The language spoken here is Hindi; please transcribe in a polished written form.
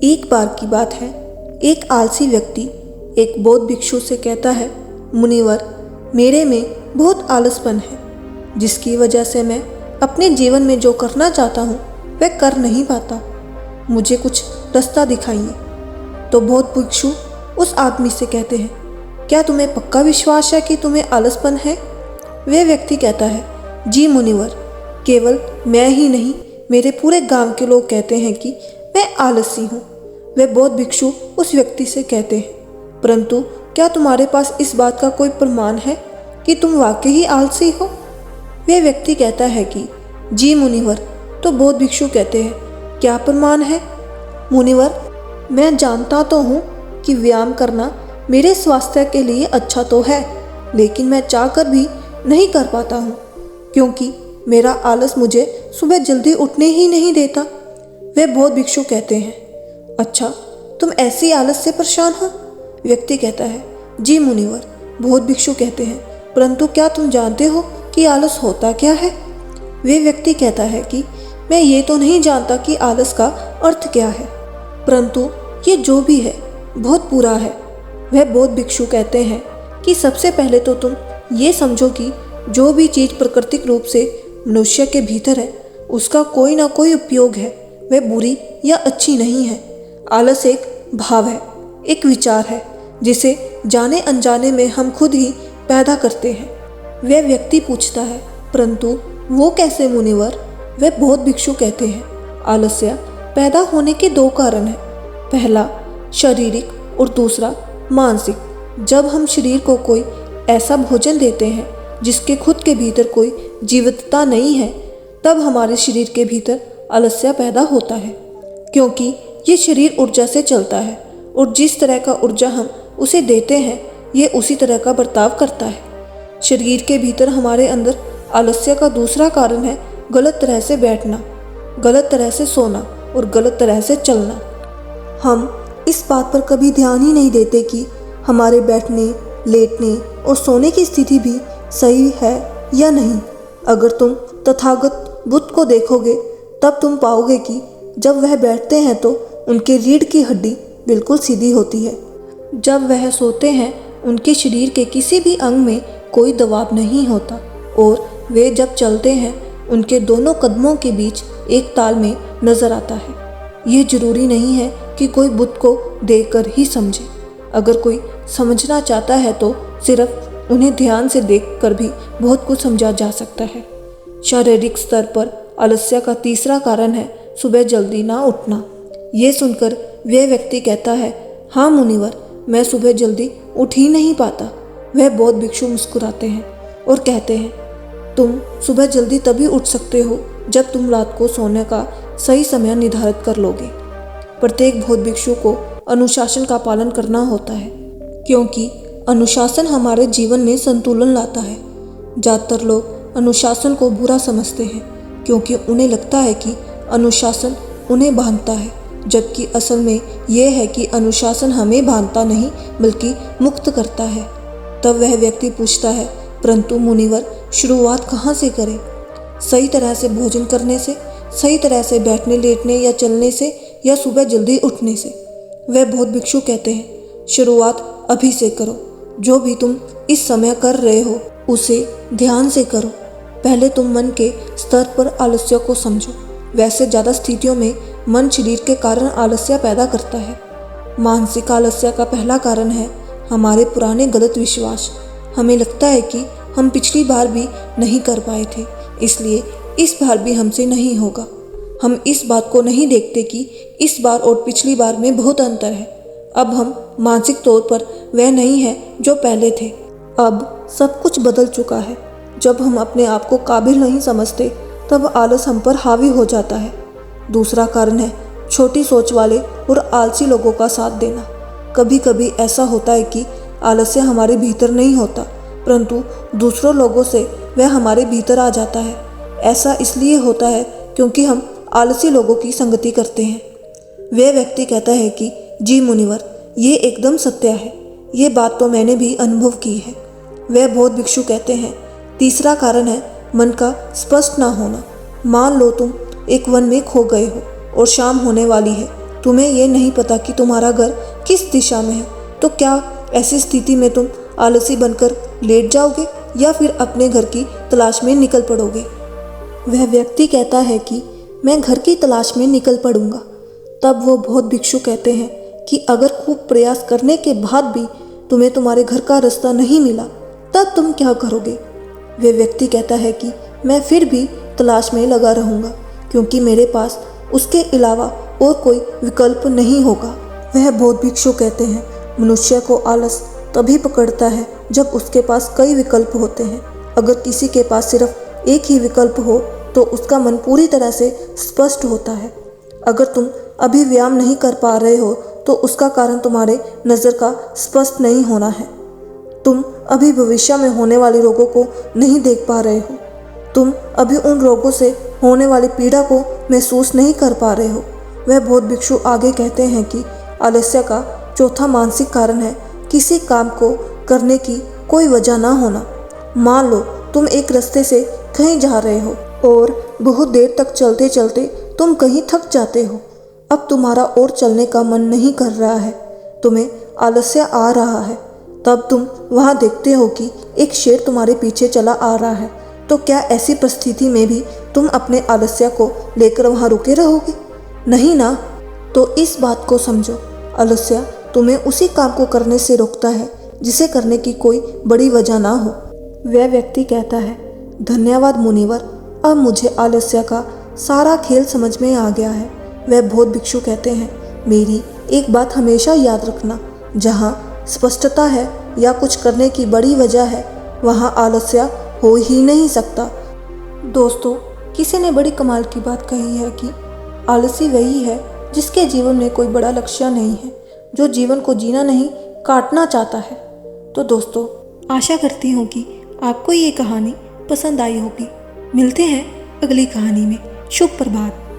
एक बार की बात है, एक आलसी व्यक्ति एक बौद्ध भिक्षु से कहता है, मुनिवर, मेरे में बहुत आलसपन है, जिसकी वजह से मैं अपने जीवन में जो करना चाहता हूँ वह कर नहीं पाता। मुझे कुछ रास्ता दिखाइए। तो बौद्ध भिक्षु उस आदमी से कहते हैं, क्या तुम्हें पक्का विश्वास है कि तुम्हें आलसपन है? वह व्यक्ति कहता है, जी मुनिवर, केवल मैं ही नहीं, मेरे पूरे गांव के लोग कहते हैं कि मैं आलसी हूँ। वह बौद्ध भिक्षु उस व्यक्ति से कहते हैं, परंतु क्या तुम्हारे पास इस बात का कोई प्रमाण है कि तुम वाकई ही आलसी हो? वह व्यक्ति कहता है कि जी मुनिवर। तो बौद्ध भिक्षु कहते हैं, क्या प्रमाण है? मुनिवर, मैं जानता तो हूँ कि व्यायाम करना मेरे स्वास्थ्य के लिए अच्छा तो है, लेकिन मैं चाहकर भी नहीं कर पाता हूँ, क्योंकि मेरा आलस मुझे सुबह जल्दी उठने ही नहीं देता। वह बौद्ध भिक्षु कहते हैं, अच्छा, तुम ऐसी आलस से परेशान हो? व्यक्ति कहता है, जी मुनिवर। बौद्ध भिक्षु कहते हैं, परंतु क्या तुम जानते हो कि आलस होता क्या है? वे व्यक्ति कहता है कि मैं ये तो नहीं जानता कि आलस का अर्थ क्या है, परंतु ये जो भी है बहुत बुरा है। वह बौद्ध भिक्षु कहते हैं कि सबसे पहले तो तुम ये समझो कि जो भी चीज़ प्राकृतिक रूप से मनुष्य के भीतर है उसका कोई ना कोई उपयोग है, वह बुरी या अच्छी नहीं है। आलस एक भाव है, एक विचार है, जिसे जाने अनजाने में हम खुद ही पैदा करते हैं। वह व्यक्ति पूछता है, परंतु वो कैसे मुनिवर? वह बौद्ध भिक्षु कहते हैं, आलस्य पैदा होने के दो कारण हैं, पहला शारीरिक और दूसरा मानसिक। जब हम शरीर को कोई ऐसा भोजन देते हैं जिसके खुद के भीतर कोई जीवंतता नहीं है, तब हमारे शरीर के भीतर आलस्य पैदा होता है, क्योंकि ये शरीर ऊर्जा से चलता है और जिस तरह का ऊर्जा हम उसे देते हैं ये उसी तरह का बर्ताव करता है। शरीर के भीतर हमारे अंदर आलस्य का दूसरा कारण है गलत तरह से बैठना, गलत तरह से सोना और गलत तरह से चलना। हम इस बात पर कभी ध्यान ही नहीं देते कि हमारे बैठने, लेटने और सोने की स्थिति भी सही है या नहीं। अगर तुम तथागत बुद्ध को देखोगे तब तुम पाओगे कि जब वह बैठते हैं तो उनके रीढ़ की हड्डी बिल्कुल सीधी होती है। जब वह सोते हैं उनके शरीर के किसी भी अंग में कोई दबाव नहीं होता और वे जब चलते हैं उनके दोनों कदमों के बीच एक तालमेल नजर आता है। ये जरूरी नहीं है कि कोई बुद्ध को देखकर ही समझे। अगर कोई समझना चाहता है तो सिर्फ उन्हें ध्यान से देखकर भी बहुत कुछ समझा जा सकता है। शारीरिक स्तर पर आलस्य का तीसरा कारण है सुबह जल्दी ना उठना। ये सुनकर वह व्यक्ति कहता है, हाँ मुनिवर, मैं सुबह जल्दी उठ ही नहीं पाता। वह बौद्ध भिक्षु मुस्कुराते हैं और कहते हैं, तुम सुबह जल्दी तभी उठ सकते हो जब तुम रात को सोने का सही समय निर्धारित कर लोगे। प्रत्येक बौद्ध भिक्षु को अनुशासन का पालन करना होता है, क्योंकि अनुशासन हमारे जीवन में संतुलन लाता है। ज़्यादातर लोग अनुशासन को बुरा समझते हैं, क्योंकि उन्हें लगता है कि अनुशासन उन्हें बांधता है, जबकि असल में यह है कि अनुशासन हमें बांधता नहीं बल्कि मुक्त करता है। तब वह व्यक्ति पूछता है, परंतु मुनिवर, शुरुआत कहाँ से करें? सही तरह से भोजन करने से, सही तरह से बैठने, लेटने या चलने से, या सुबह जल्दी उठने से? वह बौद्ध भिक्षु कहते हैं, शुरुआत अभी से करो। जो भी तुम इस समय कर रहे हो उसे ध्यान से करो। पहले तुम मन के स्तर पर आलस्य को समझो। वैसे ज़्यादा स्थितियों में मन शरीर के कारण आलस्य पैदा करता है। मानसिक आलस्य का पहला कारण है हमारे पुराने गलत विश्वास। हमें लगता है कि हम पिछली बार भी नहीं कर पाए थे, इसलिए इस बार भी हमसे नहीं होगा। हम इस बात को नहीं देखते कि इस बार और पिछली बार में बहुत अंतर है। अब हम मानसिक तौर पर वह नहीं है जो पहले थे। अब सब कुछ बदल चुका है। जब हम अपने आप को काबिल नहीं समझते तब आलस हम पर हावी हो जाता है। दूसरा कारण है छोटी सोच वाले और आलसी लोगों का साथ देना। कभी कभी ऐसा होता है कि आलस्य हमारे भीतर नहीं होता, परंतु दूसरों लोगों से वह हमारे भीतर आ जाता है। ऐसा इसलिए होता है क्योंकि हम आलसी लोगों की संगति करते हैं। वह व्यक्ति कहता है कि जी मुनिवर, ये एकदम सत्य है। ये बात तो मैंने भी अनुभव की है। वह बौद्ध भिक्षु कहते हैं, तीसरा कारण है मन का स्पष्ट ना होना। मान लो तुम एक वन में खो गए हो और शाम होने वाली है तुम्हें ये नहीं पता कि तुम्हारा घर किस दिशा में है, तो क्या ऐसी स्थिति में तुम आलसी बनकर लेट जाओगे या फिर अपने घर की तलाश में निकल पड़ोगे। वह व्यक्ति कहता है कि मैं घर की तलाश में निकल पड़ूंगा। तब वो बौद्ध भिक्षु कहते हैं कि अगर खूब प्रयास करने के बाद भी तुम्हें तुम्हारे घर का रास्ता नहीं मिला, तब तुम क्या करोगे। वह व्यक्ति कहता है कि मैं फिर भी तलाश में लगा रहूँगा, क्योंकि मेरे पास उसके अलावा और कोई विकल्प नहीं होगा। वह बौद्ध भिक्षु कहते हैं मनुष्य को आलस तभी पकड़ता है जब उसके पास कई विकल्प होते हैं। अगर किसी के पास सिर्फ एक ही विकल्प हो तो उसका मन पूरी तरह से स्पष्ट होता है। अगर तुम अभी व्यायाम नहीं कर पा रहे हो तो उसका कारण तुम्हारे नज़र का स्पष्ट नहीं होना है। तुम अभी भविष्य में होने वाले रोगों को नहीं देख पा रहे हो। तुम अभी उन रोगों से होने वाली पीड़ा को महसूस नहीं कर पा रहे हो। वह बौद्ध भिक्षु आगे कहते हैं कि आलस्य का चौथा मानसिक कारण है किसी काम को करने की कोई वजह ना होना। मान लो तुम एक रास्ते से कहीं जा रहे हो और बहुत देर तक चलते चलते तुम कहीं थक जाते हो। अब तुम्हारा और चलने का मन नहीं कर रहा है, तुम्हें आलस्य आ रहा है। तब तुम वहाँ देखते हो कि एक शेर तुम्हारे पीछे चला आ रहा है। तो क्या ऐसी परिस्थिति में भी तुम अपने आलस्य को लेकर वहाँ रुके रहोगे? नहीं ना। तो इस बात को समझो, आलस्य तुम्हें उसी काम को करने से रोकता है जिसे करने की कोई बड़ी वजह ना हो। वह व्यक्ति कहता है धन्यवाद मुनिवर, अब मुझे आलस्य का सारा खेल समझ में आ गया है। वह बौद्ध भिक्षु कहते हैं मेरी एक बात हमेशा याद रखना, जहाँ स्पष्टता है या कुछ करने की बड़ी वजह है, वहाँ आलस्य हो ही नहीं सकता। दोस्तों, किसी ने बड़ी कमाल की बात कही है कि आलसी वही है जिसके जीवन में कोई बड़ा लक्ष्य नहीं है, जो जीवन को जीना नहीं काटना चाहता है। तो दोस्तों, आशा करती हूँ कि आपको ये कहानी पसंद आई होगी। मिलते हैं अगली कहानी में। शुभ प्रभात।